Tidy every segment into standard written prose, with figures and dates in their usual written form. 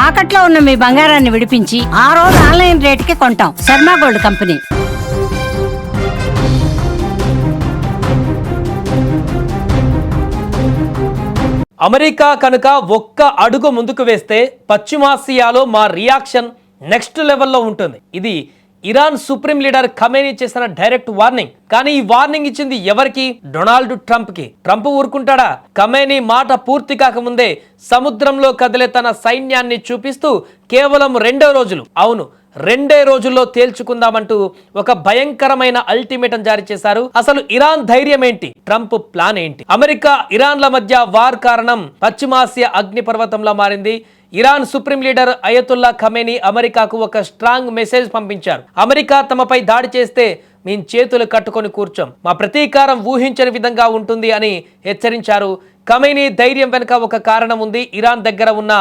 తాకట్లో ఉన్న మీ బంగారాన్ని విడిపించి ఆ రోజు ఆన్లైన్ రేటుకి కొంటాం. Sharma gold company. అమెరికా కనుక ఒక్క అడుగు ముందుకు వేస్తే పశ్చిమాసియాలో మా రియాక్షన్ నెక్స్ట్ లెవెల్లో ఉంటుంది. ఇది ఇరాన్ సుప్రీం లీడర్ ఖమేనీ చేసిన డైరెక్ట్ వార్నింగ్. కానీ ఈ వార్నింగ్ ఇచ్చింది ఎవరికి? డొనాల్డ్ ట్రంప్ కి. ట్రంప్ ఊరుకుంటాడా? ఖమేనీ మాట పూర్తి కాకముందే సముద్రంలో కదిలే తన సైన్యాన్ని చూపిస్తూ కేవలం 2 రోజులు, అవును 2 రోజుల్లో తేల్చుకుందామంటూ ఒక భయంకరమైన అల్టిమేటం జారీ చేశారు. అసలు ఇరాన్ ధైర్యం ఏంటి? ట్రంప్ ప్లాన్ ఏంటి? అమెరికా ఇరాన్ల మధ్య వార్ కారణం పశ్చిమాసియా అగ్నిపర్వతంలా మారింది. Iran supreme leader Ayatollah Khamenei అమెరికాకు ఒక స్ట్రాంగ్ మెసేజ్ పంపించారు. అమెరికా తమపై దాడి చేస్తే మేము చేతులు కట్టుకొని కూర్చోం, మా ప్రతీకారం ఊహించని విధంగా ఉంటుంది అని హెచ్చరించారు. ఖమేనీ ధైర్యం వెనుక ఒక కారణం ఉంది. ఇరాన్ దగ్గర ఉన్న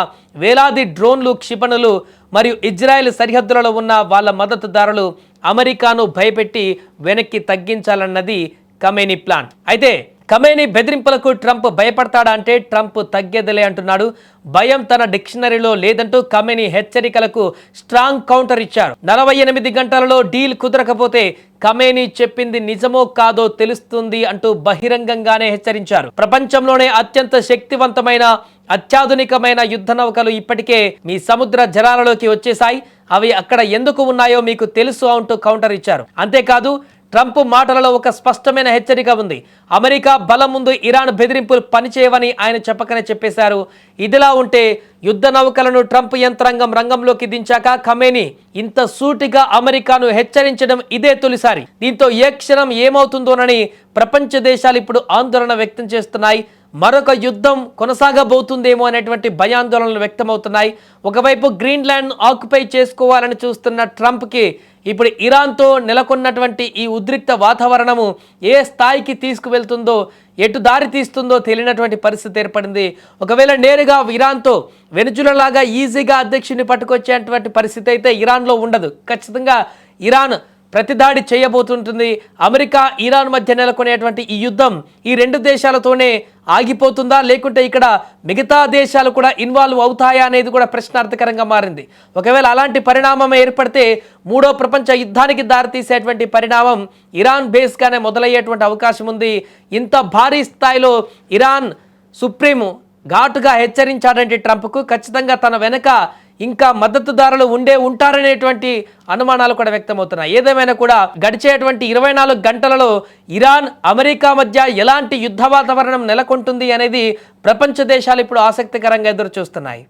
వేలాది డ్రోన్లు, క్షిపణులు మరియు ఇజ్రాయెల్ సరిహద్దులలో ఉన్న వాళ్ళ మద్దతుదారులు అమెరికాను భయపెట్టి వెనక్కి తగ్గించాలన్నది ఖమేనీ ప్లాన్. అయితే ఖమేనీ బెదిరింపులకు ట్రంప్ భయపడతాడా అంటే ట్రంప్ తగ్గేదిలే అంటున్నాడు. భయం తన డిక్షనరీలో లేదంటూ ఖమేనీ హెచ్చరికలకు స్ట్రాంగ్ కౌంటర్ ఇచ్చారు. 48 గంటలలో డీల్ కుదరకపోతే ఖమేనీ చెప్పింది నిజమో కాదో తెలుస్తుంది అంటూ బహిరంగంగానే హెచ్చరించారు. ప్రపంచంలోనే అత్యంత శక్తివంతమైన అత్యాధునికమైన యుద్ధ నౌకలు ఇప్పటికే మీ సముద్ర జలాలలోకి వచ్చేసాయి, అవి అక్కడ ఎందుకు ఉన్నాయో మీకు తెలుసు అంటూ కౌంటర్ ఇచ్చారు. అంతేకాదు ట్రంప్ మాటలలో ఒక స్పష్టమైన హెచ్చరిక ఉంది. అమెరికా బలం ముందు ఇరాన్ బెదిరింపులు పనిచేయవని ఆయన చెప్పకనే చెప్పేశారు. ఇదిలా ఉంటే యుద్ధ నౌకలను ట్రంప్ యంత్రాంగం రంగంలోకి దించాక ఖమేనీ ఇంత సూటిగా అమెరికాను హెచ్చరించడం ఇదే తొలిసారి. దీంతో ఏ క్షణం ఏమవుతుందోనని ప్రపంచ దేశాలు ఇప్పుడు ఆందోళన వ్యక్తం చేస్తున్నాయి. మరొక యుద్ధం కొనసాగబోతుందేమో అనేటువంటి భయాందోళనలు వ్యక్తమవుతున్నాయి. ఒకవైపు గ్రీన్లాండ్ ఆక్యుపై చేసుకోవాలని చూస్తున్న ట్రంప్కి ఇప్పుడు ఇరాన్తో నెలకొన్నటువంటి ఈ ఉద్రిక్త వాతావరణము ఏ స్థాయికి తీసుకువెళ్తుందో, ఎటు దారి తీస్తుందో తెలియనటువంటి పరిస్థితి ఏర్పడింది. ఒకవేళ నేరుగా ఇరాన్తో వెనుజులాగా ఈజీగా అధ్యక్షుడిని పట్టుకొచ్చేటువంటి పరిస్థితి అయితే ఇరాన్లో ఉండదు. ఖచ్చితంగా ఇరాన్ ప్రతిదాడి చేయబోతుంటుంది. అమెరికా ఇరాన్ మధ్య నెలకొనేటువంటి ఈ యుద్ధం ఈ 2 దేశాలతోనే ఆగిపోతుందా, లేకుంటే ఇక్కడ మిగతా దేశాలు కూడా ఇన్వాల్వ్ అవుతాయా అనేది కూడా ప్రశ్నార్థకరంగా మారింది. ఒకవేళ అలాంటి పరిణామం ఏర్పడితే 3వ ప్రపంచ యుద్ధానికి దారితీసేటువంటి పరిణామం ఇరాన్ బేస్గానే మొదలయ్యేటువంటి అవకాశం ఉంది. ఇంత భారీ స్థాయిలో ఇరాన్ సుప్రీం ఘాటుగా హెచ్చరించాడంటే ట్రంప్కు ఖచ్చితంగా తన వెనక ఇంకా మద్దతుదారులు ఉంటారనేటువంటి అనుమానాలు కూడా వ్యక్తమవుతున్నాయి. ఏదేమైనా కూడా గడిచేటువంటి 24 గంటలలో ఇరాన్ అమెరికా మధ్య ఎలాంటి యుద్ధ వాతావరణం నెలకొంటుంది అనేది ప్రపంచ దేశాలు ఇప్పుడు ఆసక్తికరంగా ఎదురు చూస్తున్నాయి.